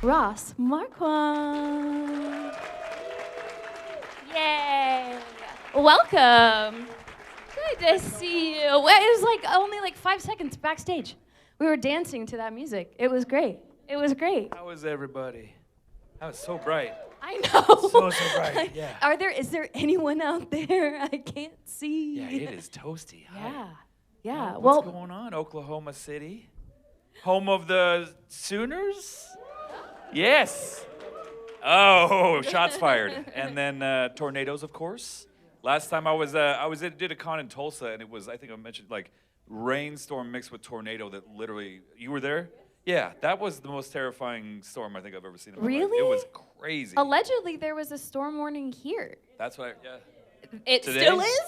Ross Marquand. Yay! Welcome. Good to see you. Well, it was like only like 5 seconds backstage. We were dancing to that music. It was great. It was great. How is everybody? That was so bright. I know. So bright. Yeah. Is there anyone out there? I can't see. Yeah, it is toasty. Yeah. Yeah. What's going on? Oklahoma City, home of the Sooners. Yes. Oh, shots fired. And then tornadoes, of course. Last time did a con in Tulsa, and it was, I think I mentioned, like rainstorm mixed with tornado that literally, you were there? Yeah, that was the most terrifying storm I think I've ever seen in my life. Really? It was crazy. Allegedly, there was a storm warning here. That's what It Today? still is?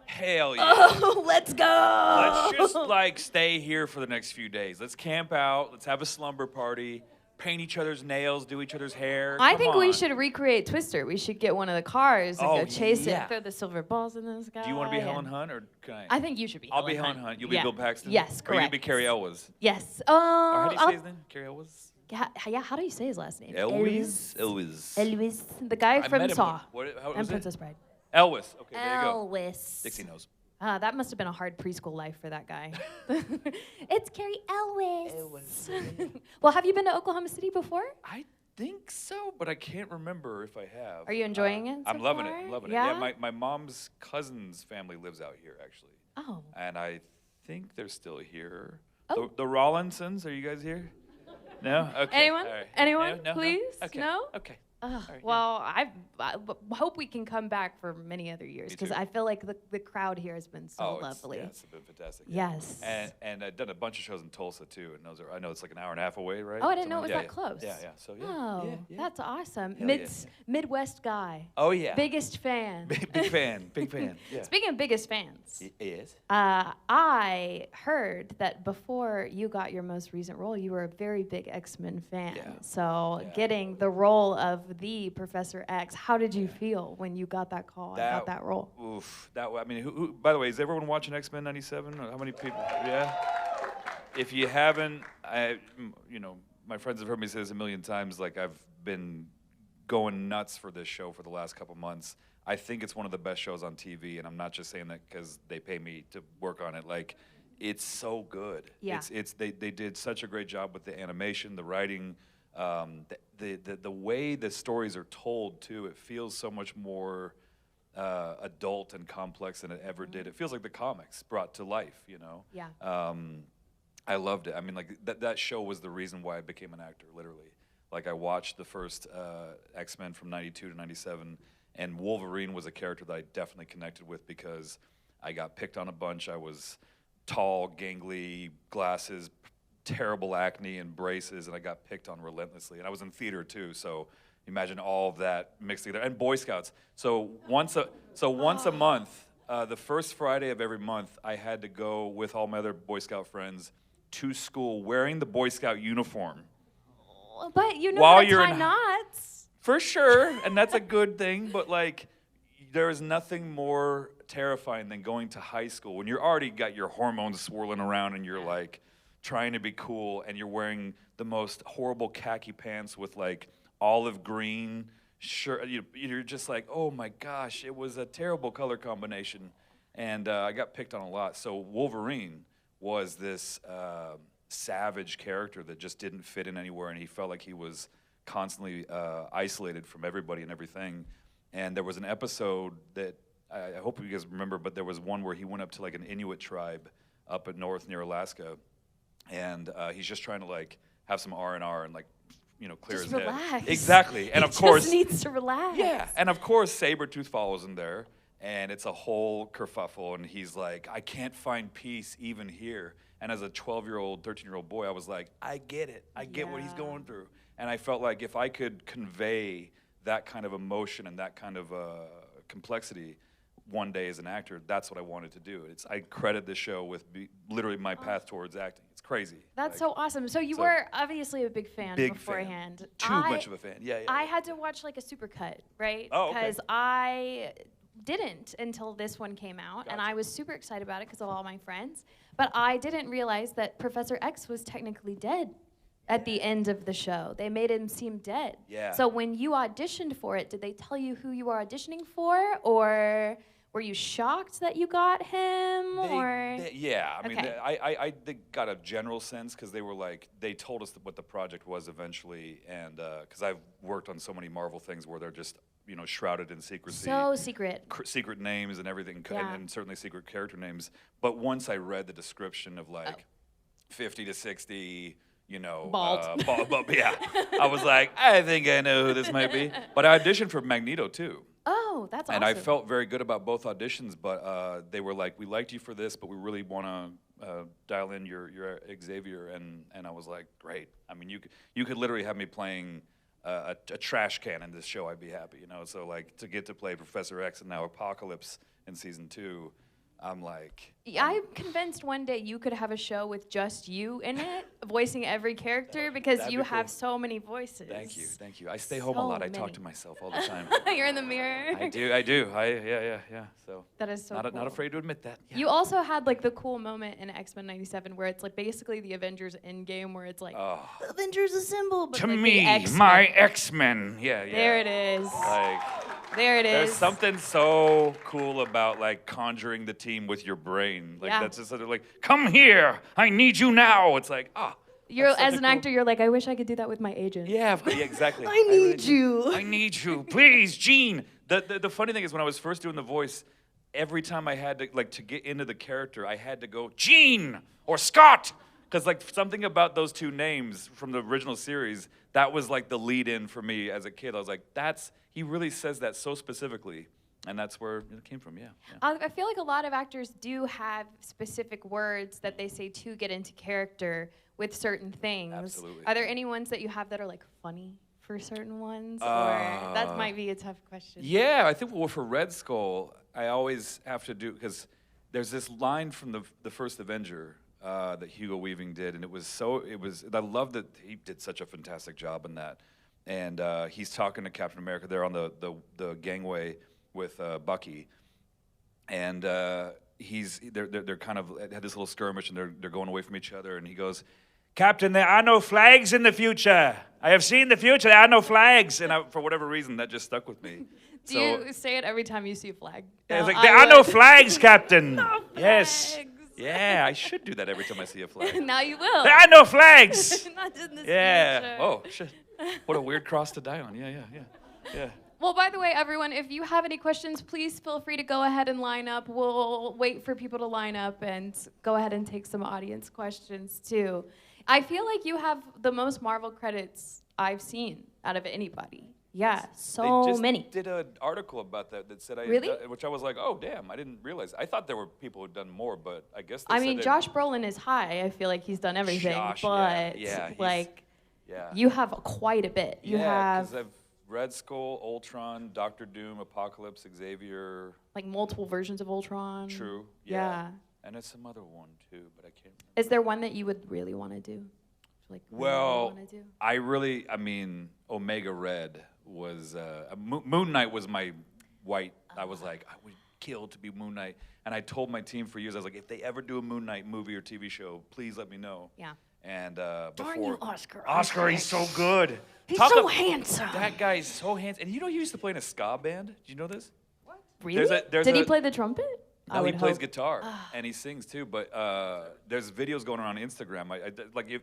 Hell yeah. Oh, let's go. Let's just like stay here for the next few days. Let's camp out. Let's have a slumber party. Paint each other's nails. Do each other's hair. I Come think on. we should recreate Twister. We should get one of the cars and go chase yeah. it, throw the silver balls in the sky. Do you want to be Helen Hunt or can I? I think you should be. I'll be Helen Hunt. You'll be Bill Paxton. Yes, correct. Or you can be Carrie Elwes. Yes. Or how do you say his name? Carrie Elwes. Yeah. How do you say his last name? Elwes. Elwes. The guy I from met him. Saw. How And was Princess it? Bride. Elwes. Okay, there you go. Elwes. Dixie knows. That must have been a hard preschool life for that guy. It's Carrie Elwes. Well, have you been to Oklahoma City before? I think so, but I can't remember if I have. Are you enjoying it? I'm so loving far? it. Loving Yeah? it. Yeah, my mom's cousin's family lives out here actually. Oh. And I think they're still here. Oh. The Rollinsons, are you guys here? No? Okay. Anyone? all right. Anyone? No? Please? Okay. No? Okay. Ugh, right, yeah. well, I hope we can come back for many other years Me because too. I feel like the crowd here has been so lovely. It's been fantastic. Yes. And I've done a bunch of shows in Tulsa too, and those are, I know it's like an hour and a half away, right? Oh, I didn't know it was Yeah, that yeah. close. Yeah, yeah. So yeah. Oh, yeah. that's awesome. Hell yeah. Midwest guy. Oh yeah. Biggest fan. Big fan. Big fan. Yeah. Speaking of biggest fans, Yes. I heard that before you got your most recent role, you were a very big X-Men fan. Yeah. So Yeah. getting the role of the Professor X, how did you feel when you got that call and got that role? Oof. I mean, who, by the way, is everyone watching X-Men '97? How many people? Yeah. If you haven't, my friends have heard me say this a million times. Like I've been going nuts for this show for the last couple months. I think it's one of the best shows on TV, and I'm not just saying that because they pay me to work on it. Like, it's so good. Yeah. They did such a great job with the animation, the writing, the way the stories are told too. It feels so much more adult and complex than it ever did. It feels like the comics brought to life. You know. Yeah. I loved it. I mean, like that show was the reason why I became an actor. Literally, like I watched the first X-Men from '92 to '97. And Wolverine was a character that I definitely connected with because I got picked on a bunch. I was tall, gangly, glasses, terrible acne and braces, and I got picked on relentlessly. And I was in theater too, so imagine all of that mixed together. And Boy Scouts. So once a month, the first Friday of every month, I had to go with all my other Boy Scout friends to school wearing the Boy Scout uniform. But you know While how to you're tie in- knots. For sure, and that's a good thing, but like, there is nothing more terrifying than going to high school when you're already got your hormones swirling around and you're like trying to be cool and you're wearing the most horrible khaki pants with like olive green shirt. You're just like, oh my gosh, it was a terrible color combination. And I got picked on a lot. So Wolverine was this savage character that just didn't fit in anywhere, and he felt like he was constantly isolated from everybody and everything. And there was an episode that I hope you guys remember, but there was one where he went up to like an Inuit tribe up at north near Alaska, and he's just trying to like have some R&R and like clear Just his relax. head. Exactly. And He of course just needs to relax. yeah, and of course Sabretooth follows him there, and it's a whole kerfuffle, and he's like, I can't find peace even here. And as a 12-year-old, 13-year-old boy, I was like, I get it. I get what he's Yeah. going through. And I felt like if I could convey that kind of emotion and that kind of complexity one day as an actor, that's what I wanted to do. I credit this show with literally my path towards acting. It's crazy. That's so awesome. So you were obviously a big fan Big beforehand. fan. Too much of a fan. Yeah, yeah. I had to watch like a supercut, right? Oh, okay. Because I didn't until this one came out, and Gotcha. I was super excited about it because of all my friends. But I didn't realize that Professor X was technically dead at the end of the show. They made him seem dead. Yeah. So when you auditioned for it, did they tell you who you were auditioning for, or were you shocked that you got him? Yeah, I mean, Okay. they got a general sense because they were like, they told us what the project was eventually, and because I've worked on so many Marvel things where they're just, you know, shrouded in secrecy. So secret. Secret names and everything, Yeah. and certainly secret character names. But once I read the description of like 50 to 60, you know, Bald. Yeah, I was like, I think I know who this might be. But I auditioned for Magneto too. Oh, that's awesome. And I felt very good about both auditions, but they were like, we liked you for this, but we really want to dial in your Xavier, and I was like, great. I mean, you could literally have me playing a trash can in this show, I'd be happy, you know. So like to get to play Professor X and now Apocalypse in season 2, I'm like. I'm convinced one day you could have a show with just you in it, voicing every character, because That'd you be have cool. so many voices. Thank you. I stay home a lot. I talk to myself all the time. You're in the mirror. I do. Yeah. So That is so cool. not afraid to admit that. Yeah. You also had like the cool moment in X-Men '97 where it's like basically the Avengers Endgame, where it's like Avengers Assemble, but To like me, the X-Men. my X-Men. Yeah. There it is. Like. There it is. There's something so cool about like conjuring the team with your brain. Like Yeah. that's just sort of like, come here, I need you now. It's like, You're that's such as a an cool- actor, you're like, I wish I could do that with my agent. Yeah, exactly. I need you. I need you, please, Gene. The funny thing is, when I was first doing the voice, every time I had to get into the character, I had to go Gene or Scott, because like something about those two names from the original series, that was like the lead-in for me as a kid. I was like, he really says that so specifically, and that's where it came from. Yeah. I feel like a lot of actors do have specific words that they say to get into character with certain things. Absolutely. Are there any ones that you have that are like funny for certain ones, or that might be a tough question? Yeah, I think for Red Skull, I always have to do, because there's this line from the first Avenger that Hugo Weaving did, and I love that he did such a fantastic job in that. And he's talking to Captain America. They're on the gangway with Bucky, and they're kind of had this little skirmish, and they're going away from each other. And he goes, "Captain, there are no flags in the future. I have seen the future. There are no flags." And for whatever reason, that just stuck with me. Do you say it every time you see a flag? Yeah, it's No, like, there are no would. flags, Captain. No Yes. flags. Yeah, I should do that every time I see a flag. Now you will. There are no flags. Not in this Yeah. future. Oh, shit. What a weird cross to die on. Yeah. Well, by the way, everyone, if you have any questions, please feel free to go ahead and line up. We'll wait for people to line up and go ahead and take some audience questions, too. I feel like you have the most Marvel credits I've seen out of anybody. Yeah, so They just many. did an article about that said Really? which I was like, oh damn, I didn't realize. I thought there were people who'd done more, but I guess. I mean, Josh Brolin is high. I feel like he's done everything, Josh, but yeah, yeah. you have quite a bit. You have because I've Red Skull, Ultron, Doctor Doom, Apocalypse, Xavier. like multiple versions of Ultron. True. Yeah. And it's some other one too, but I can't remember. Is there one that you would really want to do? Like, Well, wanna do? I mean, Omega Red was Moon Knight was my white. I was like, I would kill to be Moon Knight, and I told my team for years, I was like, if they ever do a Moon Knight movie or TV show, please let me know. Yeah. And Darn you, Oscar. Oscar, he's so good. He's so handsome. That guy is so handsome. And you know he used to play in a ska band? Did you know this? What? Really? Did he play the trumpet? No, he plays guitar and he sings too. But there's videos going around on Instagram,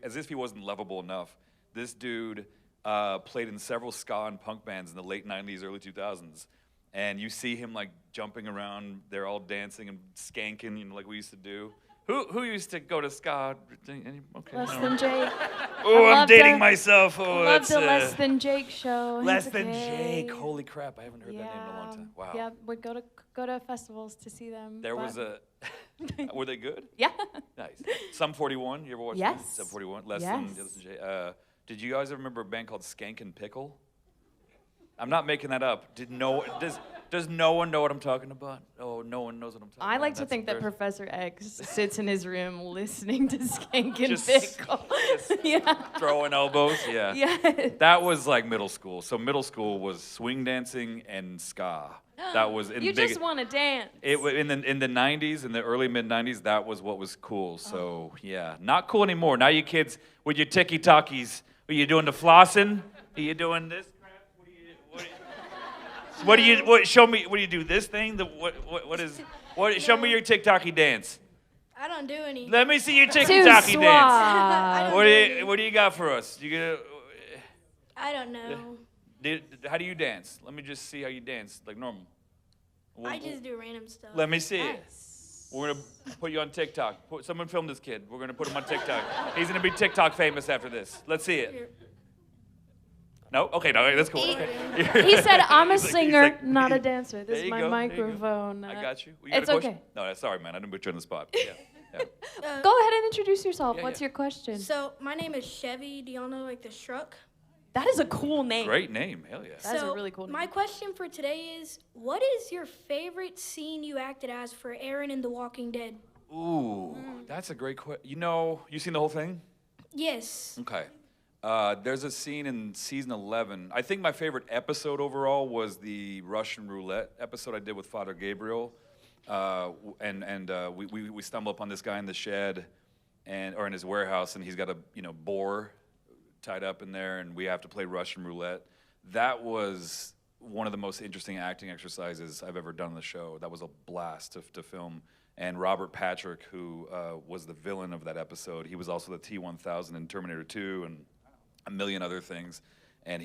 as if he wasn't lovable enough. This dude played in several ska and punk bands in the late '90s, early 2000s, and you see him like jumping around. They're all dancing and skanking, you know, like we used to do. Who used to go to ska? Okay. Less Than Jake. Oh, I'm dating myself. Oh, Love the Less Than Jake show. Less He's Than okay. Jake. Holy crap! I haven't heard that name in a long time. Wow. Yeah, would go to festivals to see them. There was a. Were they good? Yeah. Nice. Sum 41. You ever watch Yes. them? Sum 41. Less Yes. than Jake. Did you guys ever remember a band called Skank and Pickle? I'm not making that up. Does no one know what I'm talking about? Oh, no one knows what I'm talking about. I like to think that Professor X sits in his room listening to Skank and Pickle. Yeah. Throwing elbows. Yeah. Yes. That was like middle school. So middle school was swing dancing and ska. That was in You big, just want to dance. in the 90s, in the early mid 90s, that was what was cool. So yeah, not cool anymore. Now you kids with your ticky talkies, are you doing the flossing? Are you doing this crap? Show me? What do you do? This thing? Show me your TikToky dance. I don't do any. Let me see your Too TikToky suave. dance. What do you got for us? I don't know. How do you dance? Let me just see how you dance, like normal. I just do random stuff. Let me see it. Nice. We're gonna put you on TikTok. Someone film this kid. We're gonna put him on TikTok. He's gonna be TikTok famous after this. Let's see it. Here. No? Okay, no, that's cool. Okay. He said, "I'm a He's like- singer, not a dancer. This There is you my go, there you go. microphone." I got you. You got It's a question? okay. No, sorry, man. I didn't put you on the spot. Yeah. Go ahead and introduce yourself. Yeah, What's yeah. your question? So my name is Chevy. Do y'all know like the truck? That is a cool name. Great name. Hell yeah. That is a really cool name. My question for today is, what is your favorite scene you acted as for Aaron in The Walking Dead? Ooh, that's a great question. You seen the whole thing? Yes. Okay. There's a scene in season 11. I think my favorite episode overall was the Russian roulette episode I did with Father Gabriel. We stumble upon this guy in the shed, or in his warehouse, and he's got a boar tied up in there, and we have to play Russian roulette. That was one of the most interesting acting exercises I've ever done on the show. That was a blast to film. And Robert Patrick, who was the villain of that episode, he was also the T-1000 in Terminator 2 and a million other things. And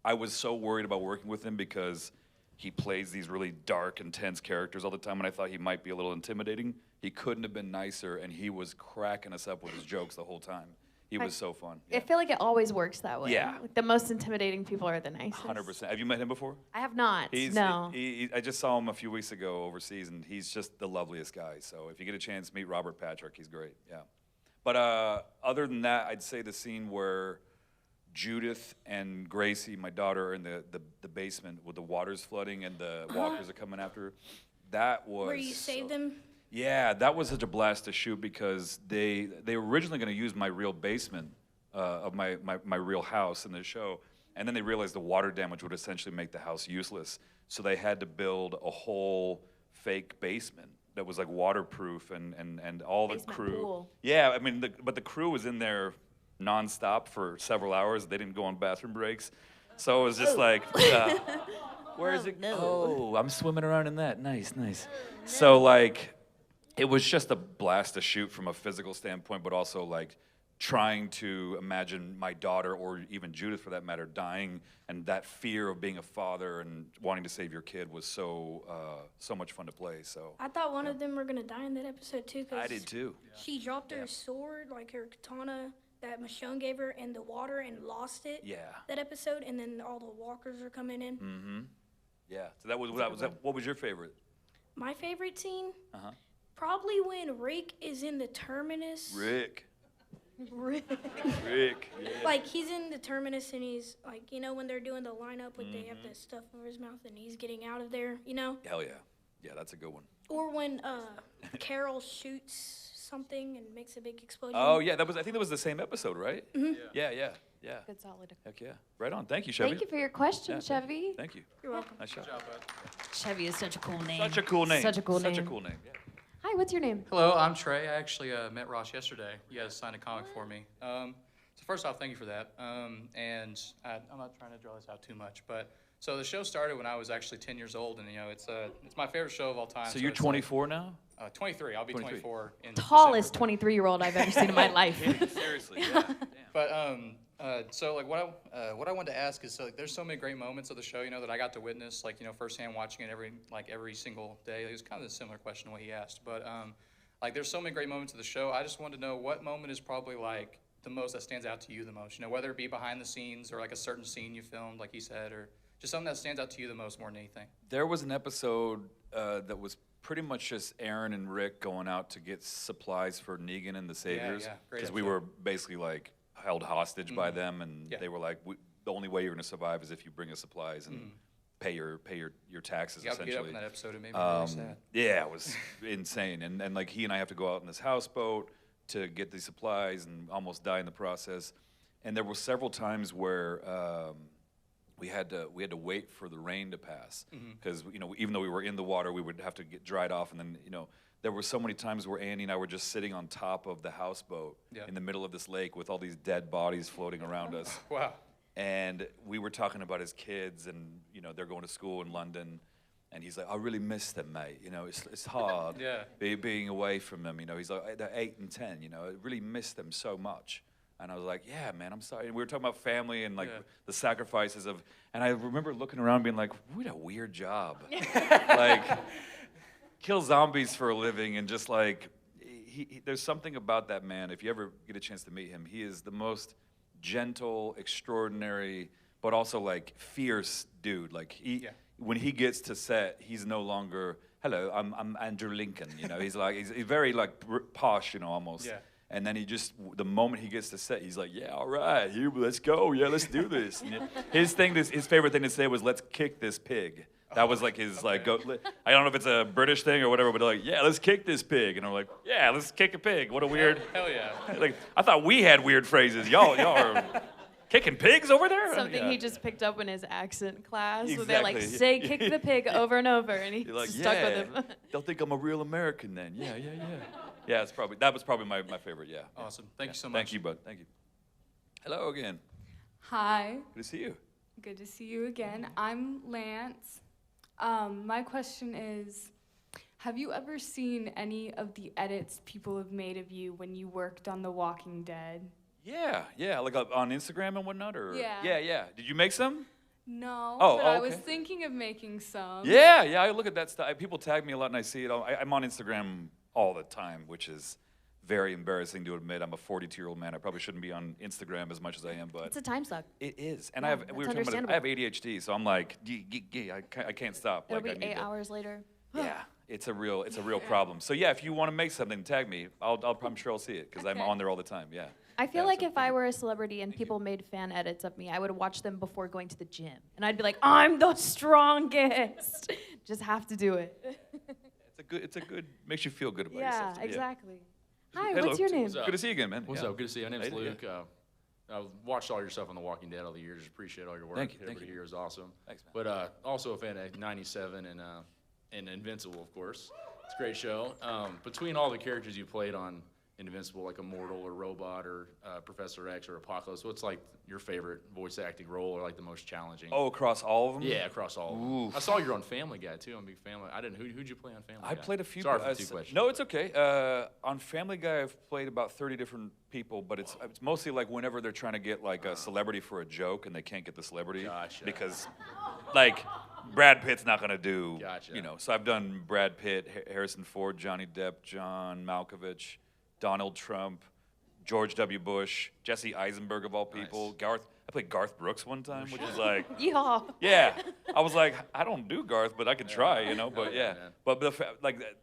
I was so worried about working with him because he plays these really dark, intense characters all the time, and I thought he might be a little intimidating. He couldn't have been nicer, and he was cracking us up with his jokes the whole time. He was so fun. I feel like it always works that way. Yeah. Like the most intimidating people are the nicest. 100%. Have you met him before? I have not. No. I just saw him a few weeks ago overseas, and he's just the loveliest guy. So if you get a chance, meet Robert Patrick. He's great. Yeah. But other than that, I'd say the scene where Judith and Gracie, my daughter, are in the basement with the water's flooding and the walkers are coming after her. That was Where you saved them? Yeah, that was such a blast to shoot because they were originally going to use my real basement of my real house in the show, and then they realized the water damage would essentially make the house useless. So they had to build a whole fake basement that was like waterproof and all the Basement crew. pool. Yeah, I mean, but the crew was in there nonstop for several hours. They didn't go on bathroom breaks, so it was just like. Where is it? No. Oh, I'm swimming around in that. Nice. So like. It was just a blast to shoot from a physical standpoint, but also like trying to imagine my daughter or even Judith for that matter dying, and that fear of being a father and wanting to save your kid was so much fun to play. So I thought one of them were gonna die in that episode too. I did too. She dropped her sword, like her katana that Michonne gave her, in the water and lost it. Yeah. That episode, and then all the walkers are coming in. Mm-hmm. Yeah. So what was your favorite? My favorite scene. Uh-huh. Probably when Rick is in the terminus. Rick. Rick. Yeah. Like, he's in the terminus and he's, like, when they're doing the lineup, like, they have the stuff over his mouth and he's getting out of there, Hell yeah. Yeah, that's a good one. Or when Carol shoots something and makes a big explosion. Oh yeah, I think that was the same episode, right? Mm-hmm. Yeah. Good solid. Heck yeah. Right on. Thank you, Chevy. Thank you for your question, Yeah, Chevy. Thank you. You're welcome. Nice shot. Chevy is such a cool name. Such a cool name. Such a cool Such a name. cool name. Yeah. Hi, what's your name? Hello, I'm Trey. I actually met Ross yesterday. You guys signed a comic for me. So first off, thank you for that. And I'm not trying to draw this out too much, but so the show started when I was actually 10 years old, and it's my favorite show of all time. So you're it's 24 now? 23. I'll be 23. 24 in Tallest December. 23-year-old I've ever seen in my life. Seriously. Yeah. Damn. But so like what I wanted to ask is, so like, there's so many great moments of the show, that I got to witness, like firsthand watching it every single day. It was kind of a similar question to what he asked, but like there's so many great moments of the show. I just wanted to know what moment is probably like the most that stands out to you the most. Whether it be behind the scenes or like a certain scene you filmed, like he said, or just something that stands out to you the most more than anything. There was an episode that was pretty much just Aaron and Rick going out to get supplies for Negan and the Saviors. Yeah, great Because we episode. were basically like held hostage by them, and Yeah. they were like, the only way you're going to survive is if you bring us supplies and pay your taxes, You got to essentially. get up in that episode. It made me really sad. Yeah, it was insane. And like he and I have to go out in this houseboat to get these supplies and almost die in the process. And there were several times where we had to wait for the rain to pass because even though we were in the water, we would have to get dried off, and then there were so many times where Andy and I were just sitting on top of the houseboat in the middle of this lake with all these dead bodies floating around us. Wow. And we were talking about his kids, and they're going to school in London, and he's like, I really miss them, mate. It's hard being away from them. He's like, they're 8 and 10. I really miss them so much. And I was like, yeah, man, I'm sorry. And we were talking about family and the sacrifices of. And I remember looking around, being like, what a weird job. Like, kill zombies for a living, and just like, there's something about that man. If you ever get a chance to meet him, he is the most gentle, extraordinary, but also like fierce dude. Like when he gets to set, he's no longer, hello, I'm Andrew Lincoln. He's very like posh, almost. Yeah. And then the moment he gets to set, he's like, yeah, all right, here, let's go. Yeah, let's do this. His favorite thing to say was, let's kick this pig. That was like his I don't know if it's a British thing or whatever, but like, yeah, let's kick this pig. And I'm like, yeah, let's kick a pig. What a weird. Hell yeah. Like, I thought we had weird phrases. Y'all are kicking pigs over there? Something he just picked up in his accent class. Exactly. So they're like, say kick the pig over and over, and he's like, stuck with him. They'll think I'm a real American then. Yeah. Yeah, that was probably my favorite, yeah. Awesome. Thank you so much. Thank you, bud. Thank you. Hello again. Hi. Good to see you. Good to see you again. I'm Lance. My question is, have you ever seen any of the edits people have made of you when you worked on The Walking Dead? Yeah, like on Instagram and whatnot, or? Yeah. Yeah. Did you make some? No, but I was okay. thinking of making some. Yeah, I look at that stuff. People tag me a lot, and I see it. I'm on Instagram all the time, which is very embarrassing to admit. I'm a 42-year-old man. I probably shouldn't be on Instagram as much as I am, but It's a time suck. it is. And Yeah, we were that's talking about it. I have ADHD, so I'm like, I can't stop. It'll Like, be I need 8 hours later. Yeah, it's a real problem. So yeah, if you want to make something, tag me. I'm sure I'll see it because I'm Okay. on there all the time. Yeah. I feel Yeah, like so if I were a celebrity and people made fan edits of me, I would watch them before going to the gym. And I'd be like, I'm the strongest. Just have to do it. It's a good makes you feel good about yourself. Yeah, exactly. Hi, Hello. what's your name? What's up? Good to see you again, man. What's Yeah. up? Good to see you. My name's Hey, Luke. I've watched all your stuff on The Walking Dead all the years. Appreciate all your work. Thank you. Everybody here is awesome. Thanks, man. But also a fan of 97 and Invincible, of course. It's a great show. Between all the characters you played on Invincible, like Immortal or Robot or Professor X or Apocalypse, what's like your favorite voice acting role or like the most challenging? Oh, across all of them? Yeah, across all of them. Oof. I saw you're on Family Guy too. I'm a big Family. Who'd you play on Family Guy? I played a few. Sorry for 2 questions. No, it's okay. On Family Guy, I've played about 30 different people, but it's mostly like whenever they're trying to get like a celebrity for a joke and they can't get the celebrity Gotcha. because, like, Brad Pitt's not gonna do. Gotcha. So I've done Brad Pitt, Harrison Ford, Johnny Depp, John Malkovich, Donald Trump, George W. Bush, Jesse Eisenberg of all people, Nice. I played Garth Brooks one time, which is like. Yeehaw. Yeah, I was like, I don't do Garth, but I could try, But yeah, man. but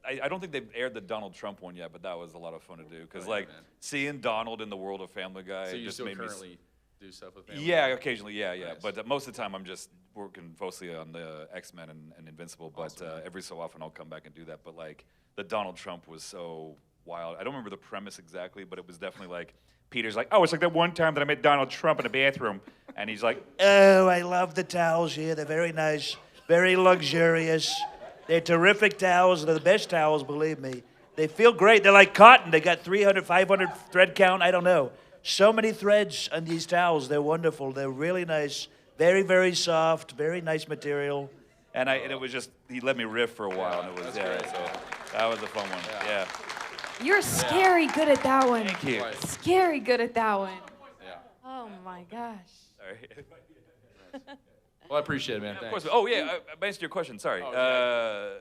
I don't think they've aired the Donald Trump one yet, but that was a lot of fun to do because Oh, yeah, like man. seeing Donald in the world of Family Guy So you just still made currently do stuff with Family yeah, Guy? occasionally, yeah. Nice. But most of the time I'm just working mostly on the X-Men and Invincible. But Awesome, man. every so often I'll come back and do that. But like the Donald Trump was so wild. I don't remember the premise exactly, but it was definitely like. Peter's like, oh, it's like that one time that I met Donald Trump in a bathroom. And he's like, oh, I love the towels here. They're very nice, very luxurious. They're terrific towels. They're the best towels, believe me. They feel great. They're like cotton. They got 300, 500 thread count. I don't know. So many threads on these towels. They're wonderful. They're really nice. Very, very soft. Very nice material. And it was just, he let me riff for a while. And it was, that's great. so that was a fun one. Yeah. You're scary good at that one. Thank you. Right. Scary good at that one. Yeah. Oh my gosh. Sorry. Well, I appreciate it, man. Of Thanks. course. Oh, yeah, I answered your question. Sorry. Oh,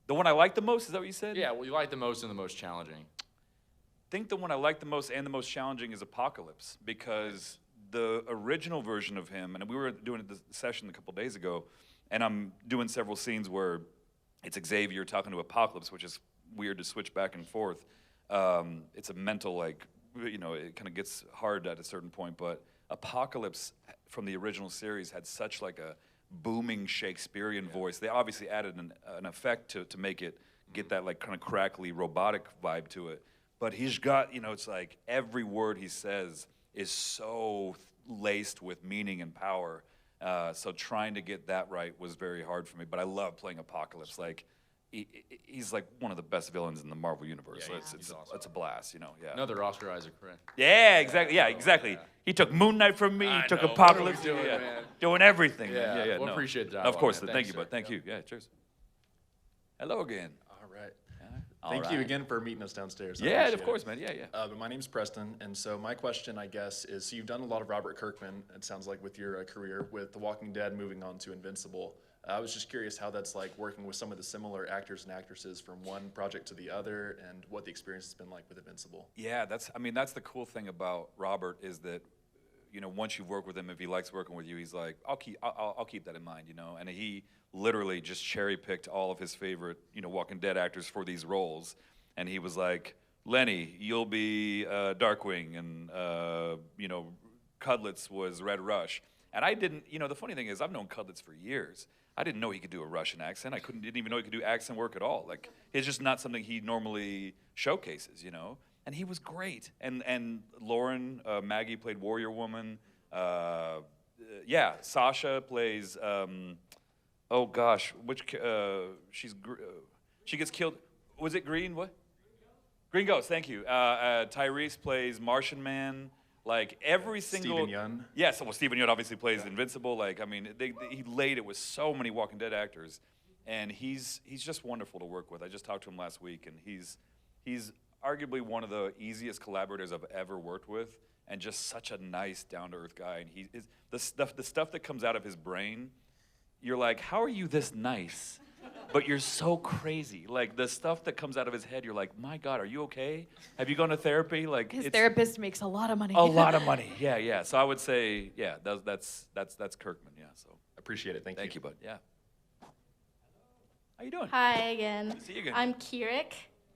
The one I like the most, is that what you said? Yeah, well, you like the most and the most challenging. I think the one I like the most and the most challenging is Apocalypse because the original version of him, and we were doing the session a couple days ago, and I'm doing several scenes where it's Xavier talking to Apocalypse, which is weird to switch back and forth. It's a mental, it kind of gets hard at a certain point, but Apocalypse from the original series had such like a booming Shakespearean voice. They obviously added an effect to make it get that like kind of crackly robotic vibe to it. But he's got, it's like every word he says is so laced with meaning and power. So trying to get that right was very hard for me. But I love playing Apocalypse. Like, he's like one of the best villains in the Marvel universe. Yeah, So he's awesome. it's a blast, you know. Yeah. Another Oscar Isaac, right? Yeah, exactly. Yeah, exactly. Yeah. He took Moon Knight from me. I He took know. What are we Apocalypse. doing, yeah. man? Doing everything. Yeah, man. Yeah. we'll No. appreciate that. Of course. man. Thank you, Thanks, bud. Thank sir. you. Yeah. Cheers. Hello again. All right. All Thank you right. again for meeting us downstairs. I Yeah, appreciate of course, it. man. Yeah. But my name's Preston, and so my question, I guess, is: so you've done a lot of Robert Kirkman. It sounds like with your career with The Walking Dead, moving on to Invincible. I was just curious how that's like working with some of the similar actors and actresses from one project to the other, and what the experience has been like with Invincible. Yeah, that's the cool thing about Robert is that, you know, once you've worked with him, if he likes working with you, he's like, I'll keep that in mind, you know. And he literally just cherry picked all of his favorite, you know, Walking Dead actors for these roles, and he was like, Lenny, you'll be Darkwing, and you know, Cudlitz was Red Rush, and I didn't, you know, the funny thing is I've known Cudlitz for years. I didn't know he could do a Russian accent. Didn't even know he could do accent work at all. Like, it's just not something he normally showcases, you know. And he was great. And Lauren, Maggie played Warrior Woman. Yeah, Sasha plays. Oh gosh, she gets killed. Was it Green? What? Green Ghost. Thank you. Tyrese plays Martian Man. Like every single. Steven Yeun. Yes, well, Steven Yeun obviously plays Invincible. Like, I mean, he laid it with so many Walking Dead actors, and he's just wonderful to work with. I just talked to him last week, and he's arguably one of the easiest collaborators I've ever worked with, and just such a nice, down-to-earth guy. And he is the stuff that comes out of his brain. You're like, how are you this nice? But you're so crazy. Like, the stuff that comes out of his head, you're like, my God, are you okay? Have you gone to therapy? Like, His therapist makes a lot of money. a lot of money. Yeah. So I would say, yeah, that's Kirkman. Yeah. So Appreciate it. Thank you. thank you, bud. Yeah. How you doing? Hi again. See you again. I'm Kirik,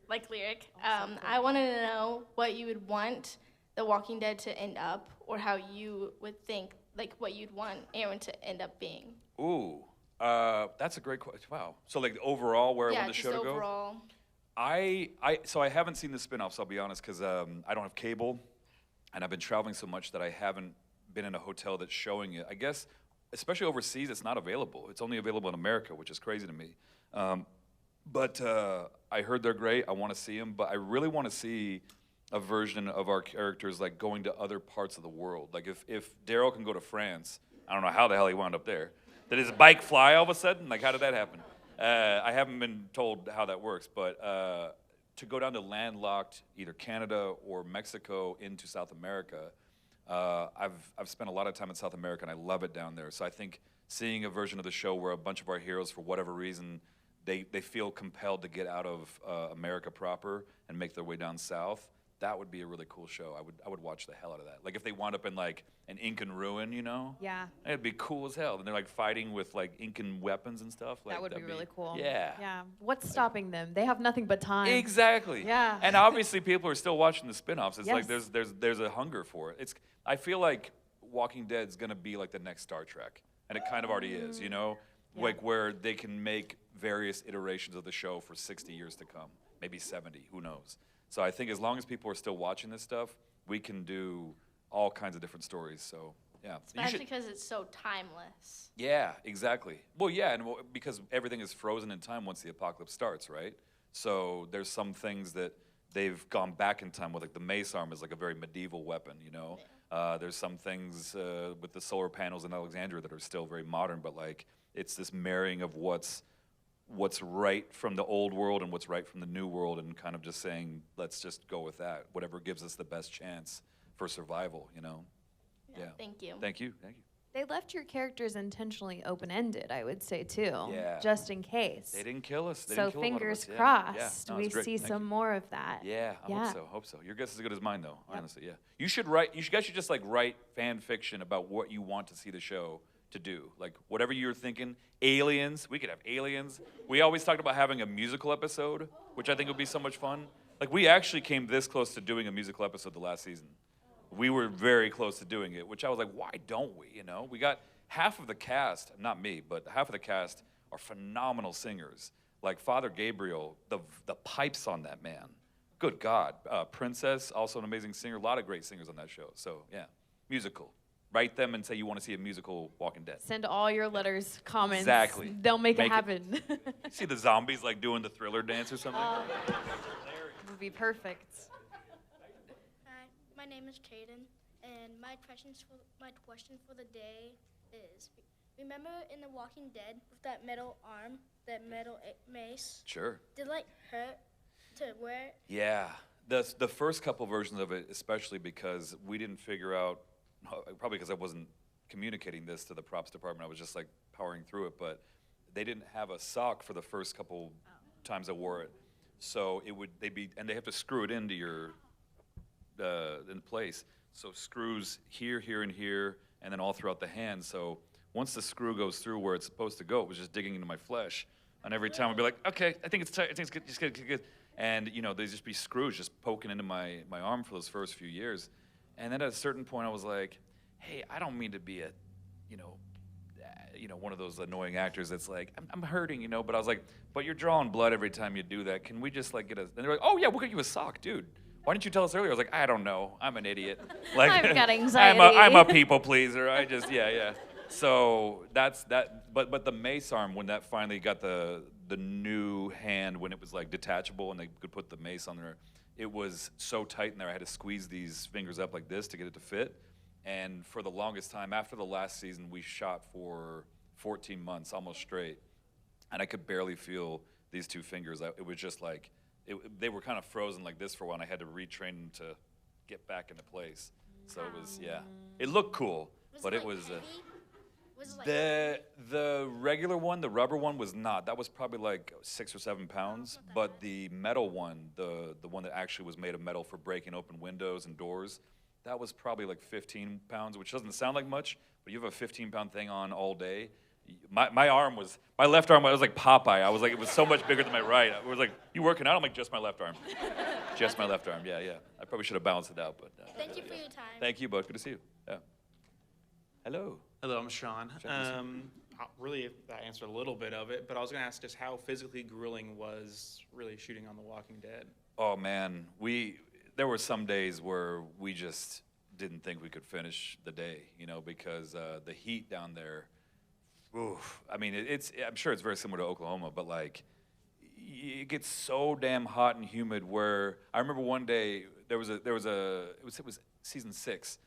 like Lyric. I wanted to know what you would want The Walking Dead to end up, or how you would think, like what you'd want Aaron to end up being. Ooh, that's a great question. Wow. So like overall, where I Yeah, want the just show to go? overall. So I haven't seen the spin-offs, I'll be honest, because I don't have cable, and I've been traveling so much that I haven't been in a hotel that's showing it. I guess, especially overseas, it's not available. It's only available in America, which is crazy to me. But I heard they're great. I want to see them, but I really want to see a version of our characters like going to other parts of the world. Like if Daryl can go to France, I don't know how the hell he wound up there. Did his bike fly all of a sudden? Like, how did that happen? I haven't been told how that works, but to go down to landlocked either Canada or Mexico into South America, I've spent a lot of time in South America, and I love it down there. So I think seeing a version of the show where a bunch of our heroes, for whatever reason, they feel compelled to get out of America proper and make their way down south, that would be a really cool show. I would watch the hell out of that. Like if they wound up in like an Incan ruin, you know? Yeah. It'd be cool as hell. And they're like fighting with like Incan weapons and stuff. Like, That would be that'd really cool. Yeah. Yeah. What's stopping them? They have nothing but time. Exactly. Yeah. And obviously people are still watching the spin-offs. It's like Yes. there's a hunger for it. I feel like Walking Dead is gonna be like the next Star Trek. And it kind of already is, you know? Yeah. Like where they can make various iterations of the show for 60 years to come. Maybe 70, who knows? So I think as long as people are still watching this stuff, we can do all kinds of different stories. So yeah. Especially because it's so timeless. Yeah, exactly. Well, yeah, and because everything is frozen in time once the apocalypse starts, right? So there's some things that they've gone back in time with, like the mace arm is like a very medieval weapon, you know? There's some things with the solar panels in Alexandria that are still very modern, but like it's this marrying of what's right from the old world and what's right from the new world, and kind of just saying, let's just go with that. Whatever gives us the best chance for survival, you know? Yeah. Thank you. Thank you. Thank you. They left your characters intentionally open-ended, I would say, too. Yeah. Just in case. They didn't kill us. They So didn't kill a lot of fingers us. Yeah. crossed, Yeah. No, we it's great. see Thank some you. more of that. Yeah, I Yeah. hope so. Your guess is as good as mine, though, honestly, yeah. You guys should just, like, write fan fiction about what you want to see the show to do. Like, whatever you're thinking. Aliens, we could have aliens. We always talked about having a musical episode, which I think would be so much fun. Like, we actually came this close to doing a musical episode the last season. We were very close to doing it, which I was like, why don't we, you know? We got half of the cast, not me, but half of the cast are phenomenal singers. Like Father Gabriel, the pipes on that man, good God. Princess, also an amazing singer. A lot of great singers on that show. So yeah, musical. Write them and say you want to see a musical Walking Dead. Send all your letters, comments. Exactly. They'll make it Make it- happen. See the zombies like doing the Thriller dance or something? Would be perfect. Hi, my name is Caden, and my question for the day is: remember in The Walking Dead with that metal arm, that metal mace? Sure. Did it hurt to wear it? Yeah. The first couple versions of it, especially because we didn't figure out, probably because I wasn't communicating this to the props department, I was just like powering through it, but they didn't have a sock for the first couple times I wore it. So and they have to screw it into your, in place. So screws here, here, and here, and then all throughout the hand. So once the screw goes through where it's supposed to go, it was just digging into my flesh. And every time I'd be like, okay, I think it's tight, I think it's good, just good. And there'd just be screws just poking into my arm for those first few years. And then at a certain point I was like, hey, I don't mean to be one of those annoying actors that's like, I'm hurting, but I was like, but you're drawing blood every time you do that. Can we just get a, and they're like, oh yeah, we'll get you a sock, dude. Why didn't you tell us earlier? I was like, I don't know, I'm an idiot. I've got anxiety. I'm a people pleaser, yeah. So that's that, but the mace arm, when that finally got the new hand, when it was detachable and they could put the mace on there, it was so tight in there I had to squeeze these fingers up like this to get it to fit. And for the longest time, after the last season, we shot for 14 months, almost straight, and I could barely feel these two fingers. It was just they were kind of frozen like this for a while, and I had to retrain them to get back into place. So it was, yeah. It looked cool, but it was... The regular one, the rubber one, was not. That was probably 6 or 7 pounds. But the metal one, the one that actually was made of metal for breaking open windows and doors, that was probably 15 pounds, which doesn't sound like much, but you have a 15-pound thing on all day. My left arm was like Popeye. It was so much bigger than my right. I was like, you working out? I'm like, just my left arm. Just my left arm, yeah. I probably should have balanced it out, but. Thank you for your time. Thank you, bud. Good to see you. Yeah. Hello. Hello, I'm Sean. Really, I answered a little bit of it, but I was going to ask just how physically grueling was really shooting on The Walking Dead? Oh, man. There were some days where we just didn't think we could finish the day, because the heat down there, oof. I mean, I'm sure it's very similar to Oklahoma, but it gets so damn hot and humid where I remember one day it was season 6.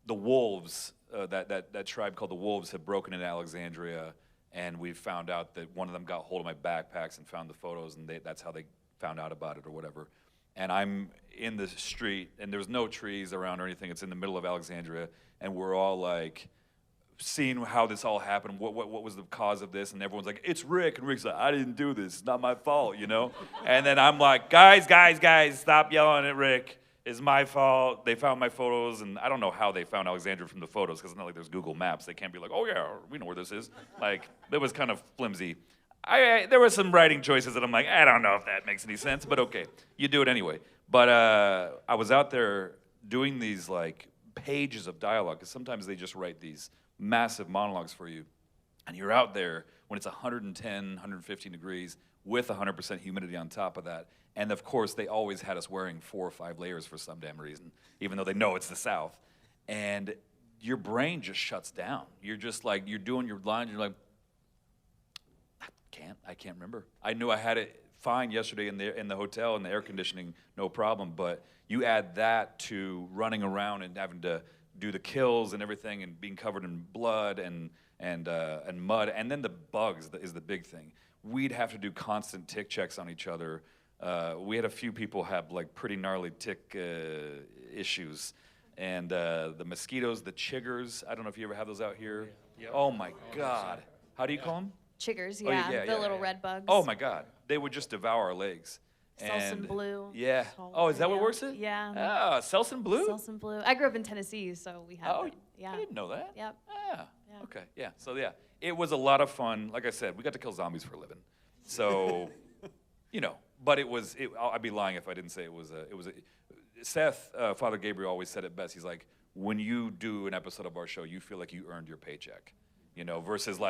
The wolves, that tribe called the Wolves, had broken into Alexandria, and we found out that one of them got hold of my backpacks and found the photos, and that's how they found out about it or whatever. And I'm in the street, and there's no trees around or anything. It's in the middle of Alexandria, and we're all seeing how this all happened. What was the cause of this? And everyone's like, it's Rick. And Rick's like, I didn't do this. It's not my fault, And then I'm like, guys, stop yelling at Rick. It's my fault. They found my photos, and I don't know how they found Alexandria from the photos, because it's not like there's Google Maps. They can't be like, oh yeah, we know where this is. It was kind of flimsy. There were some writing choices that I'm like, I don't know if that makes any sense, but okay, you do it anyway. But I was out there doing these pages of dialogue, because sometimes they just write these massive monologues for you, and you're out there when it's 110, 115 degrees with 100% humidity on top of that. And of course, they always had us wearing 4 or 5 layers for some damn reason, even though they know it's the South. And your brain just shuts down. You're just you're doing your lines, you're like, I can't remember. I knew I had it fine yesterday in the hotel in the air conditioning, no problem. But you add that to running around and having to do the kills and everything, and being covered in blood and mud, and then the bugs is the big thing. We'd have to do constant tick checks on each other. We had a few people have pretty gnarly tick issues, and the mosquitoes, the chiggers. I don't know if you ever have those out here. Yep. Oh my God! How do you call them? Chiggers, Oh, yeah, yeah, the yeah, little yeah. red bugs. Oh my God! They would just devour our legs. Selsun blue. Yeah. Oh, is that what works it? Yeah. Ah, Selsun blue. Selsun blue. I grew up in Tennessee, so we had them. Yeah. I didn't know that. Yep. Ah. Yeah. Okay. Yeah. So yeah, it was a lot of fun. Like I said, we got to kill zombies for a living. So, but I'd be lying if I didn't say it was Seth, Father Gabriel always said it best. He's like, when you do an episode of our show, you feel like you earned your paycheck, versus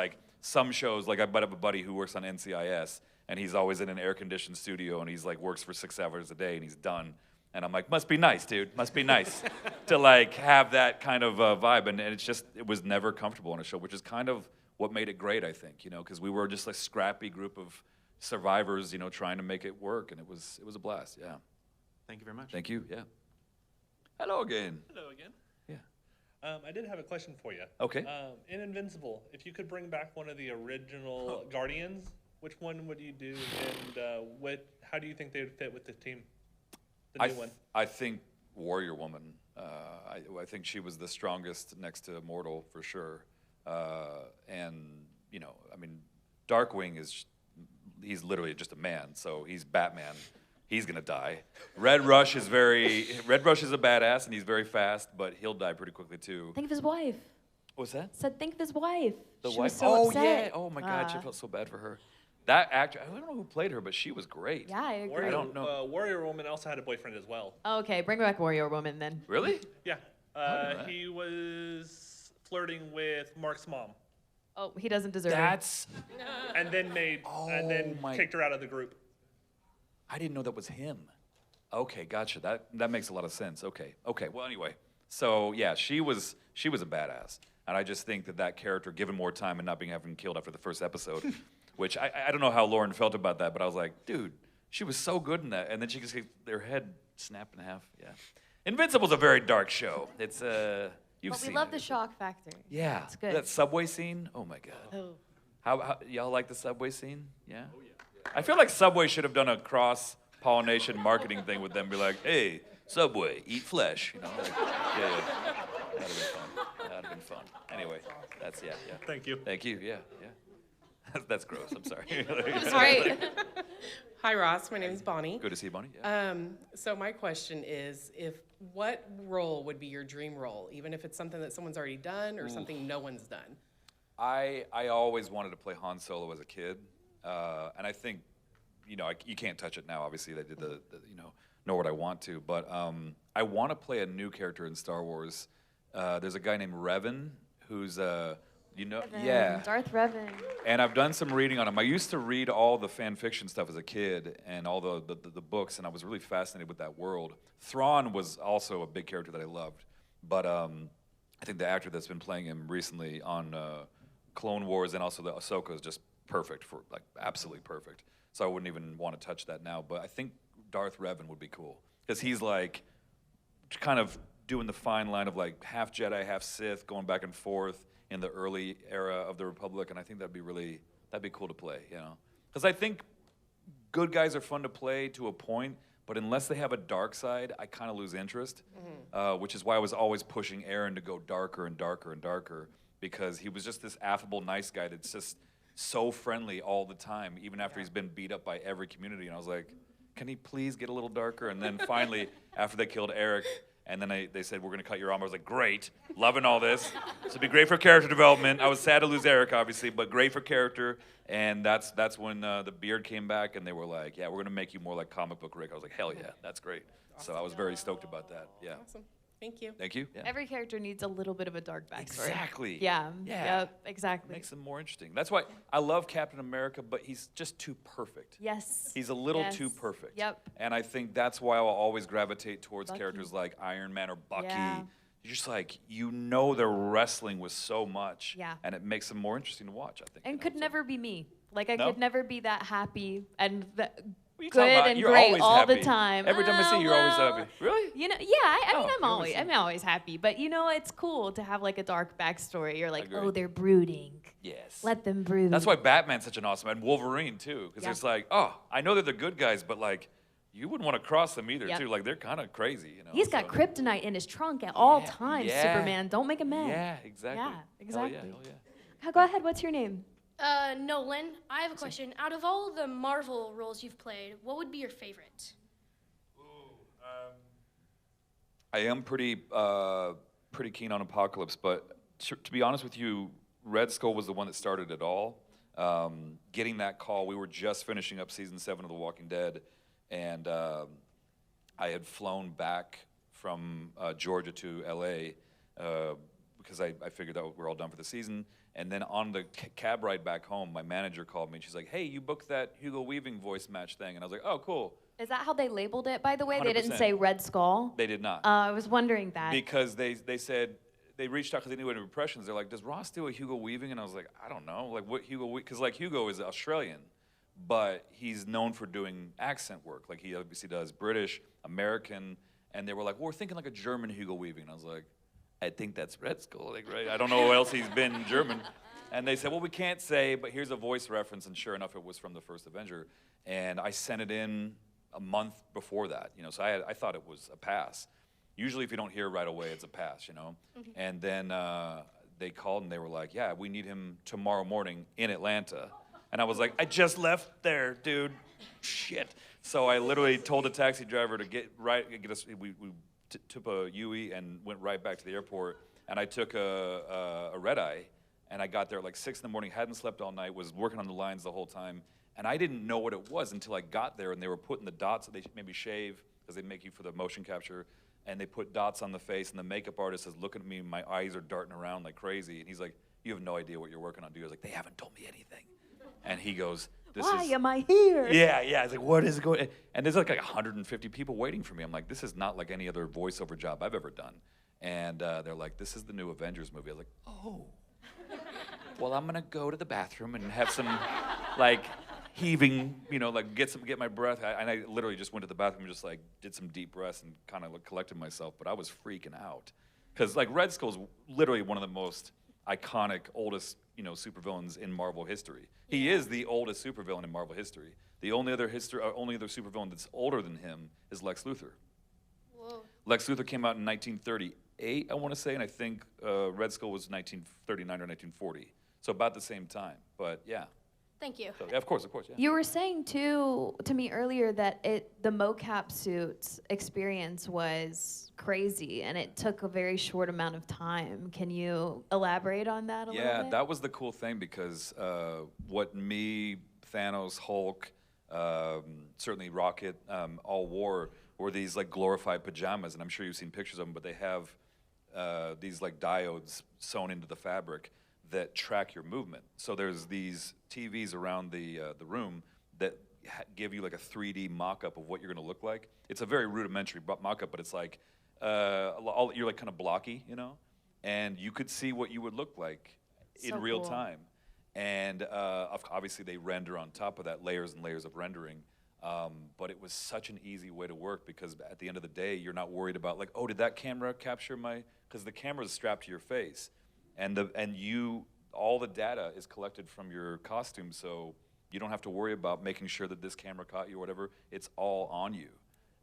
some shows, I bet up a buddy who works on NCIS, and he's always in an air-conditioned studio, and he's works for 6 hours a day, and he's done. And I'm like, must be nice, dude. Must be nice to like have that kind of vibe. And it was never comfortable on a show, which is kind of what made it great, I think, you know, because we were just a scrappy group of survivors, you know, trying to make it work, and it was a blast. Yeah. Thank you very much. Thank you. Yeah. Hello again. Hello again. Yeah. I did have a question for you. Okay. In Invincible, if you could bring back one of the original Guardians, which one would you do, and how do you think they would fit with the team? The new one. I think Warrior Woman. I think she was the strongest next to Immortal for sure. And you know, I mean, Darkwing he's literally just a man, so he's Batman. He's gonna die. Red Rush is a badass, and he's very fast, but he'll die pretty quickly too. Think of his wife. What's that? Said think of his wife. The She wife. was so upset. Yeah. Oh my God, I felt so bad for her. That actor, I don't know who played her, but she was great. Yeah, I agree. I don't know. Warrior Woman also had a boyfriend as well. Okay, bring back Warrior Woman then. Really? Yeah. know He was flirting with Mark's mom. Oh, he doesn't deserve That's. And then kicked her out of the group. I didn't know that was him. Okay, gotcha. That makes a lot of sense. Okay. Well, anyway, so yeah, she was a badass, and I just think that character, given more time and not having killed after the first episode, which I don't know how Lauren felt about that, but I was like, dude, she was so good in that, and then she just gets their head snapped in half. Yeah, Invincible's a very dark show. It's you've But seen we love it. the shock factor. Yeah, It's good. that subway scene. Oh my God. Oh. How y'all like the subway scene? Yeah. Oh yeah. I feel like Subway should have done a cross-pollination marketing thing with them. Be like, hey, Subway, eat flesh. You know. Like, yeah. That'd have been fun. That'd have been fun. Anyway, that's yeah. Thank you. Thank you. Yeah. That's gross. I'm sorry. All right. Hi, Ross. My name is Bonnie. Good to see you, Bonnie. Yeah. So my question is, what role would be your dream role, even if it's something that someone's already done or something no one's done? I always wanted to play Han Solo as a kid, and I think, you know, you can't touch it now. Obviously, they did the you know, Know What I Want To, but I want to play a new character in Star Wars. There's a guy named Revan who's you know, Revan, yeah, Darth Revan. and I've done some reading on him. I used to read all the fan fiction stuff as a kid and all the books, and I was really fascinated with that world. Thrawn was also a big character that I loved, but I think the actor that's been playing him recently on Clone Wars and also the Ahsoka is just perfect, absolutely perfect. So I wouldn't even want to touch that now, but I think Darth Revan would be cool because he's like kind of doing the fine line of like half Jedi, half Sith, going back and forth in the early era of the Republic, and I think that'd be cool to play, you know? Because I think good guys are fun to play to a point, but unless they have a dark side, I kind of lose interest, which is why I was always pushing Aaron to go darker and darker and darker, because he was just this affable, nice guy that's just so friendly all the time, even after he's been beat up by every community, and I was like, can he please get a little darker? And then finally, after they killed Eric, and then they said, we're going to cut your arm. I was like, great, loving all this. This would be great for character development. I was sad to lose Eric, obviously, but great for character. And that's when the beard came back, and they were like, yeah, we're going to make you more like comic book Rick. I was like, hell yeah, that's great. So I was very stoked about that, yeah. Awesome. Thank you. Thank you. Yeah. Every character needs a little bit of a dark backstory. Exactly. Yeah. Yeah. Yep, exactly. Makes them more interesting. That's why I love Captain America, but he's just too perfect. Yes. He's a little Yes. too perfect. Yep. And I think that's why I'll always gravitate towards Bucky. characters like Iron Man or Bucky. Yeah. You're just like, you know they're wrestling with so much. Yeah. And it makes them more interesting to watch, I think. And you know, could so. never be me. Like I No? could never be that happy and What are you talking good about? and You're great always all the happy. time. Every time I see you, you're always well, happy. Really? You know, yeah. I Oh, mean, you're I'm always happy. But you know, it's cool to have like a dark backstory. You're like, Agree. oh, they're brooding. Yes. Let them brood. That's why Batman's such an awesome, and Wolverine too, because Yeah. it's like, oh, I know they're the good guys, but like, you wouldn't want to cross them either Yep. too. Like they're kind of crazy, you know. He's got so. kryptonite in his trunk at all times. yeah. Superman, don't make him mad. Yeah, exactly. Yeah, exactly. Hell yeah. Go ahead. What's your name? Nolan, I have a question. Out of all the Marvel roles you've played, what would be your favorite? I am pretty keen on Apocalypse, but to be honest with you, Red Skull was the one that started it all. Getting that call, we were just finishing up season 7 of The Walking Dead, and I had flown back from Georgia to LA because I figured that we're all done for the season. And then on the cab ride back home, my manager called me and she's like, hey, you booked that Hugo Weaving voice match thing. And I was like, oh, cool. Is that how they labeled it, by the way? They didn't 100%. say Red Skull? They did not. I was wondering that. Because they said, they reached out because they knew any impressions. They're like, does Ross do a Hugo Weaving? And I was like, I don't know. Like, what Hugo, because like Hugo is Australian, but he's known for doing accent work. Like, he obviously does British, American, and they were like, well, we're thinking like a German Hugo Weaving. And I was like, I think that's Red Skull, like, right? I don't know who else he's been German. And they said, well, we can't say, but here's a voice reference. And sure enough, it was from the first Avenger. And I sent it in a month before that, you know, so I thought it was a pass. Usually if you don't hear right away, it's a pass, you know? And then they called and they were like, yeah, we need him tomorrow morning in Atlanta. And I was like, I just left there, dude. Shit. So I literally told the taxi driver to get us, we took a Yui and went right back to the airport. And I took a red eye, and I got there at like 6 in the morning, hadn't slept all night, was working on the lines the whole time. And I didn't know what it was until I got there, and they were putting the dots that they maybe shave, because they make you for the motion capture, and they put dots on the face, and the makeup artist is looking at me, and my eyes are darting around like crazy, and he's like, you have no idea what you're working on, dude. I was like, they haven't told me anything. And he goes, Why am I here? Yeah, yeah. It's like, what is going on? And there's like 150 people waiting for me. I'm like, this is not like any other voiceover job I've ever done. And they're like, this is the new Avengers movie. I was like, oh. Well, I'm gonna go to the bathroom and have some, like, heaving, you know, like get my breath. And I literally just went to the bathroom and just like did some deep breaths and kind of like collected myself. But I was freaking out, because like Red Skull's literally one of the most iconic, oldest, you know, supervillains in Marvel history. He is the oldest supervillain in Marvel history. The only other supervillain that's older than him is Lex Luthor. Whoa. Lex Luthor came out in 1938, I want to say, and I think Red Skull was 1939 or 1940. So about the same time. But yeah. Thank you. So, yeah, of course, yeah. You were saying too to me earlier that the mocap suit experience was crazy, and it took a very short amount of time. Can you elaborate on that a little bit? Yeah, that was the cool thing, because what me, Thanos, Hulk, certainly Rocket, all wore were these like glorified pajamas, and I'm sure you've seen pictures of them, but they have these like diodes sewn into the fabric that track your movement. So there's these TVs around the room that give you like a 3D mock-up of what you're gonna look like. It's a very rudimentary mock-up, but it's like, you're like kind of blocky, you know? And you could see what you would look like in real time. And obviously they render on top of that, layers and layers of rendering. But it was such an easy way to work, because at the end of the day, you're not worried about like, oh, did that camera capture my, because the camera's strapped to your face. And all the data is collected from your costume, so you don't have to worry about making sure that this camera caught you or whatever. It's all on you.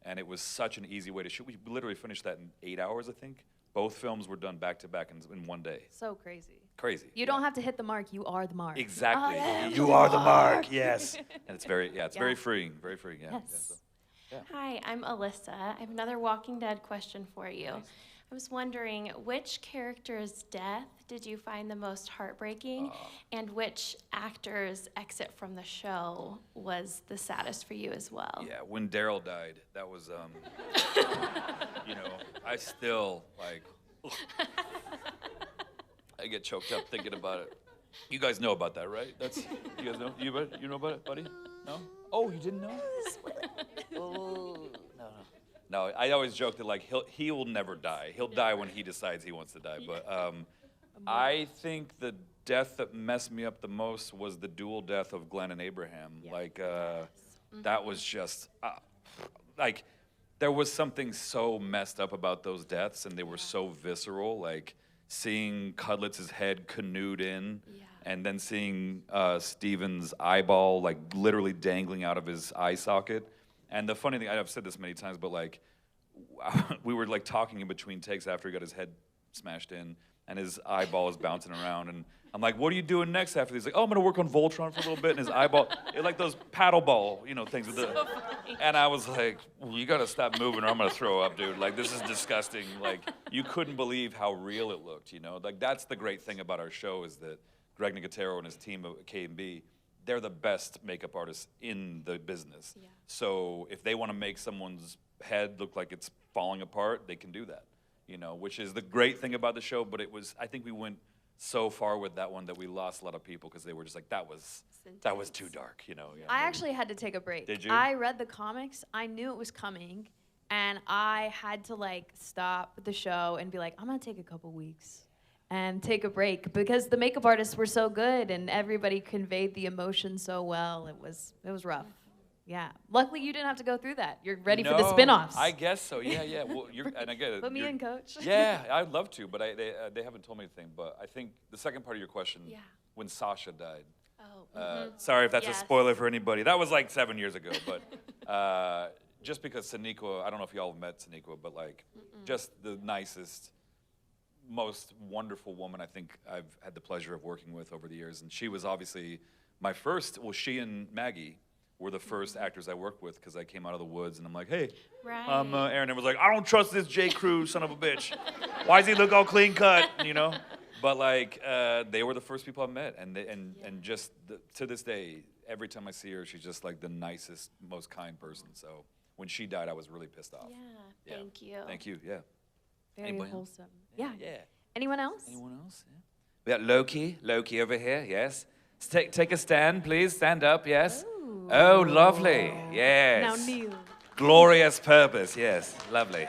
And it was such an easy way to shoot. We literally finished that in 8 hours, I think. Both films were done back to back in one day. So crazy. Crazy. You don't have to hit the mark. You are the mark. Exactly. You are the mark. Yes. And it's very, very freeing. Very freeing. Yeah. Yes. Yeah. Hi, I'm Alyssa. I have another Walking Dead question for you. Nice. I was wondering, which character's death did you find the most heartbreaking, and which actor's exit from the show was the saddest for you as well? Yeah, when Daryl died, that was, you know, I still, like, I get choked up thinking about it. You guys know about that, right? You guys know? You know about it, buddy? No? Oh, you didn't know? Oh, no. No, I always joke that like he will never die. He'll die when he decides he wants to die. But I think the death that messed me up the most was the dual death of Glenn and Abraham. Yeah. Like that was just like there was something so messed up about those deaths, and they were so visceral. Like seeing Cudlett's head canoed in, and then seeing Steven's eyeball like literally dangling out of his eye socket. And the funny thing, I've said this many times, but like, we were like talking in between takes after he got his head smashed in, and his eyeball is bouncing around, and I'm like, what are you doing next after this? He's like, oh, I'm gonna work on Voltron for a little bit, and his eyeball, like those paddle ball, you know, things with the, and I was like, well, you gotta stop moving or I'm gonna throw up, dude. Like, this is disgusting. Like, you couldn't believe how real it looked, you know? Like, that's the great thing about our show, is that Greg Nicotero and his team of K&B, they're the best makeup artists in the business. Yeah. So if they want to make someone's head look like it's falling apart, they can do that. you know, which is the great thing about the show. But it was, I think we went so far with that one that we lost a lot of people because they were just like, that was too dark, you know. Yeah, I actually had to take a break. Did you? I read the comics. I knew it was coming, and I had to like stop the show and be like, I'm gonna take a couple weeks and take a break because the makeup artists were so good and everybody conveyed the emotion so well. It was rough. Yeah. Luckily, you didn't have to go through that. You're ready for the spin-offs. I guess so. Yeah, yeah. Well, and I get it. Put me in, coach. Yeah, I'd love to, but they haven't told me anything. But I think the second part of your question, when Sasha died. Oh. Sorry if that's Yes. a spoiler for anybody. That was like 7 years ago, but just because Sonequa, I don't know if y'all have met Sonequa, but like just the nicest, most wonderful woman I think I've had the pleasure of working with over the years. And she was obviously my first, well, she and Maggie were the first actors I worked with because I came out of the woods and I'm like, hey, I'm Aaron. And was like, I don't trust this J. Crew son of a bitch. Why does he look all clean cut, you know? But like, they were the first people I met, and just to this day, every time I see her, she's just like the nicest, most kind person. So when she died, I was really pissed off. Yeah, thank you. Thank you. Yeah. Very Anybody else? wholesome. Yeah. Yeah. Anyone else? Anyone else? Yeah. We got Loki over here. Yes. Take a stand, please. Stand up. Yes. Oh, lovely. Yes. Now kneel. Glorious purpose. Yes. Lovely.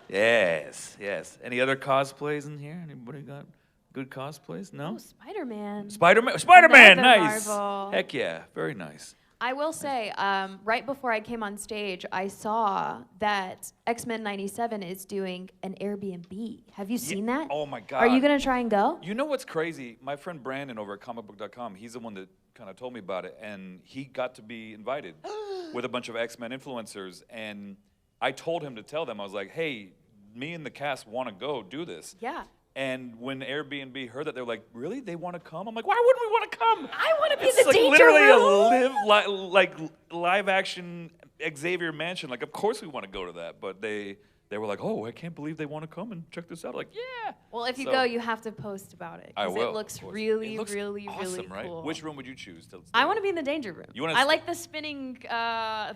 Yes. Yes. Any other cosplays in here? Anybody got good cosplays? No? Oh, Spider-Man. Spider-Man, Another nice. Marvel. Heck yeah, very nice. I will say, right before I came on stage, I saw that X-Men 97 is doing an Airbnb. Have you seen that? Oh my God. Are you gonna try and go? You know what's crazy? My friend Brandon over at comicbook.com, he's the one that kind of told me about it, and he got to be invited with a bunch of X-Men influencers, and I told him to tell them, I was like, hey, me and the cast want to go do this. Yeah. And when Airbnb heard that, they were like, really? They want to come? I'm like, why wouldn't we want to come? I want to be It's the like danger literally room. a live action Xavier Mansion. Like, of course we want to go to that. But they were like, oh, I can't believe they want to come and check this out. Like, yeah. Well, if you So- go, you have to post about it. I 'cause will. It looks of course. really, It looks really, awesome, really right? cool. Which room would you choose? I want to be in the danger room. You wanna I st- like the spinning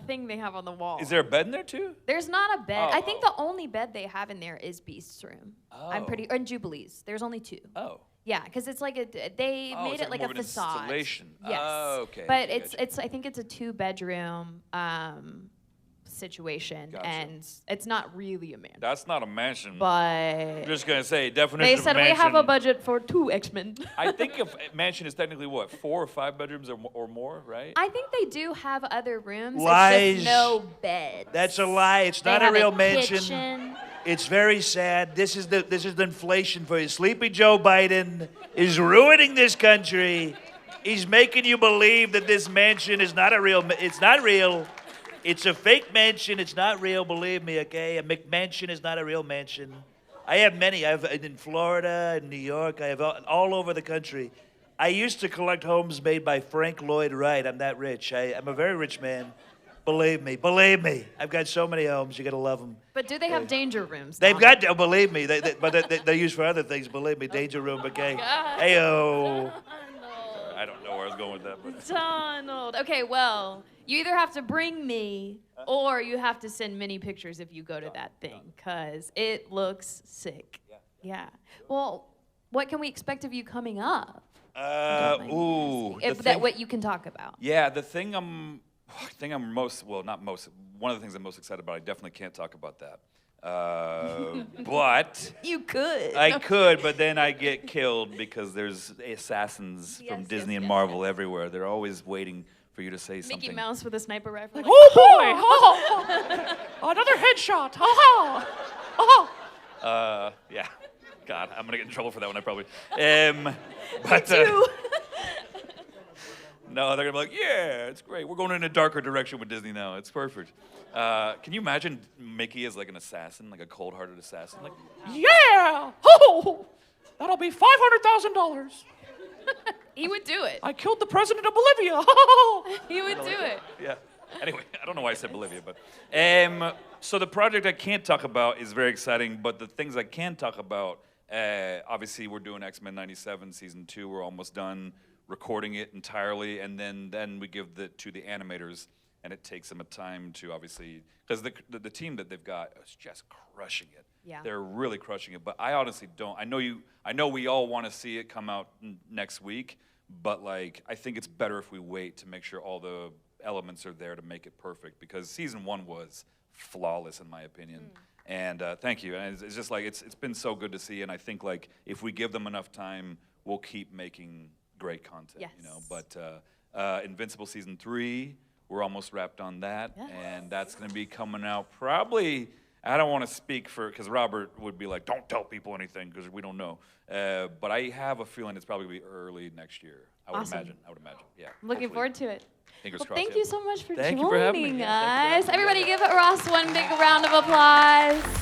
thing they have on the wall. Is there a bed in there too? There's not a bed. Oh, I think the only bed they have in there is Beast's room. I'm Oh. pretty, or in Jubilee's. There's only two. Oh. Yeah, because it's like they Oh, made it's it like more a of an facade. installation. Yes. Oh, okay. But Okay, it's gotcha. I think it's a 2-bedroom situation, Gotcha. and it's not really a mansion. That's not a mansion. But I'm just gonna say definition they of said mansion. we have a budget for 2 X-Men. I think a mansion is technically what, 4 or 5 bedrooms or more, right? I think they do have other rooms. It's Lies. just no beds. That's a lie. It's They not a have real mansion. kitchen. It's very sad. This is the inflation for you. Sleepy Joe Biden is ruining this country. He's making you believe that this mansion is not a real. It's not real. It's a fake mansion. It's not real. Believe me, okay? A McMansion is not a real mansion. I have many. I have in Florida, in New York. I have all over the country. I used to collect homes made by Frank Lloyd Wright. I'm that rich. I'm a very rich man. Believe me. Believe me. I've got so many homes. You gotta love them. But do they have danger rooms? They've Donald? got, believe me, but they're used for other things. Believe me, danger room, okay? God. Heyo. I don't know where I was going with that, but Donald. Okay, well, you either have to bring me or you have to send many pictures if you go to that thing, because it looks sick. Yeah. Well, what can we expect of you coming up? What you can talk about. Yeah, the thing I'm most, well, not most, one of the things I'm most excited about, I definitely can't talk about that. But You could. I could, but then I get killed because there's assassins from Yes, Disney yes, and yes, Marvel everywhere. They're always waiting for you to say something. Mickey Mouse with a sniper rifle. Like, oh boy! Another headshot. Ha ha. Yeah. God, I'm gonna get in trouble for that one. I probably. But no, they're gonna be like, yeah, it's great. We're going in a darker direction with Disney now. It's perfect. Can you imagine Mickey as like an assassin, like a cold-hearted assassin? Like, Yeah. Oh, that'll be $500,000. He would do it. I killed the president of Bolivia. He would do it. yeah. Anyway, I don't know why I said Bolivia, but so the project I can't talk about is very exciting, but the things I can talk about, obviously we're doing X-Men 97 season 2. We're almost done recording it entirely, and then we give it to the animators, and it takes them a time to obviously, because the team that they've got is just crushing it. Yeah. They're really crushing it. But I honestly don't. I know we all want to see it come out next week, but like I think it's better if we wait to make sure all the elements are there to make it perfect, because season 1 was flawless in my opinion. And thank you. And it's just like it's been so good to see, and I think like if we give them enough time, we'll keep making great content. Yes. You know. But Invincible season 3, we're almost wrapped on that, and that's going to be coming out probably. I don't want to speak for, because Robert would be like, don't tell people anything because we don't know. But I have a feeling it's probably going to be early next year. I would imagine. Yeah. I'm looking hopefully. forward to it. Fingers Well, crossed. thank you so much for Thank you for having me. joining Yeah, thank you for us. Everybody give Ross one big round of applause.